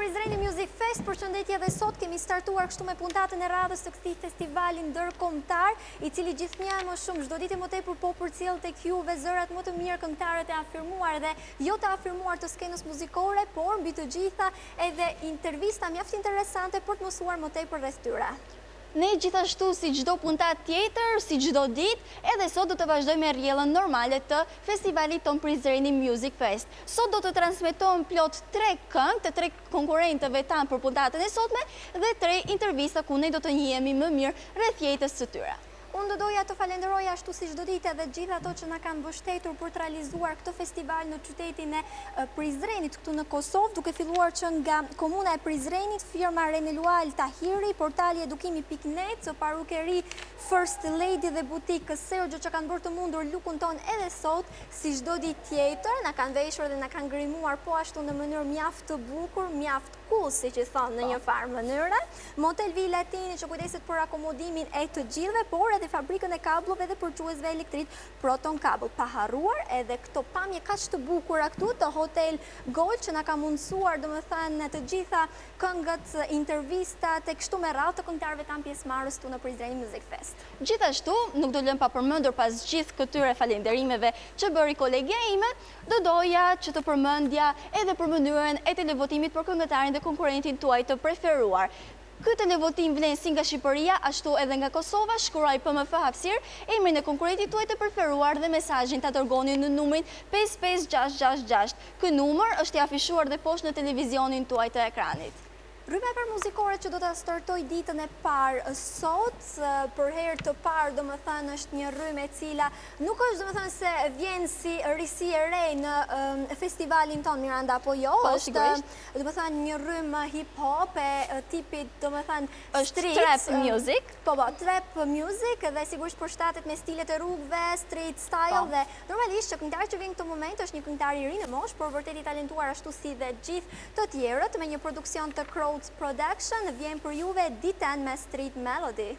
Prizreni Music Fest, përshëndetje dhe sot kemi startuar kështu me puntatën e radhës të këtij festivali ndërkombëtar, I cili gjithnjë më shumë çdo ditë më tepër po përcjell tek juve zërat më të mirë, këngëtarët e afirmuar dhe jo të afirmuar të skenës muzikore, por mbi të gjitha edhe intervista mjaft interesante për të mësuar më tepër rreth tyre. Ne gjithashtu si çdo puntat tjetër, si çdo ditë, edhe sot do të vazhdojmë me rrjellën normale të festivalit ton Prizreni Music Fest. Sot do të transmetohen plot 3 këngë të 3 konkurrentëve tanë për puntatën e sotme dhe 3 intervista ku ne do të njihemi më mirë rreth jetës së tyre. Unë do doja të falenderoj ashtu si çdo ditë edhe gjithë ato që na kanë mbështetur për të realizuar këtë festival në qytetin e Prizrenit këtu në Kosovë, duke filluar që nga komuna e Prizrenit, firma Renelual Tahiri, portali edukimi.net, parukeri First Lady dhe butikë Sergio që kanë bërë të mundur lukun ton edhe sot, si çdo ditë tjetër, na kanë veshur dhe na kanë grimuar po ashtu në mënyrë mjaft të bukur, mjaft cool, siç I thonë në një farë mënyre. Motel Villa Latini që kujdeset për akomodimin e të gjithëve, por edhe fabrikën e kablove dhe përquesve elektrik Proton Cable. Pa harruar edhe këto pamje kaq të bukura këtu të Hotel Gold që na ka mundësuar domethënë të gjitha këngët, intervistat e kështu me radhë të këngëtarëve tanë pjesëmarrës këtu në Prizreni Music Fest. Gjithashtu, nuk do lëm pa përmendur pas gjithë këtyre falënderimeve që bëri kolegja ime, do doja që të përmendja edhe për mënyrën e televotimit për këngëtarin dhe konkurentin tuaj të preferuar. Ky televotim vlen si nga Shqipëria, ashtu edhe nga Kosova, shkruaj PMF hapësirë, emrin e konkurrentit tuaj të preferuar dhe mesazhin ta dërgoni në numrin 55666. Ky numër është I afishuar dhe poshtë në televizionin tuaj të ekranit. Rrymë për muzikore që do ta startoj ditën e parë sot, për herë të parë domethënë është një rrymë e cila nuk është domethënë se vjen si risi e re në festivalin ton Miranda apo jo, është domethënë një rrymë hip hop e tipit domethënë është trap music. Po, trap music dhe sigurisht përshtatet me stilet e rrugëve, street style dhe normalisht që këngëtari që vjen në këtë moment është një këngëtar I ri në moshë, por vërtet I talentuar ashtu si dhe gjithë të tjerët me një produksion të Production vjen për juve D10 me Street Melody.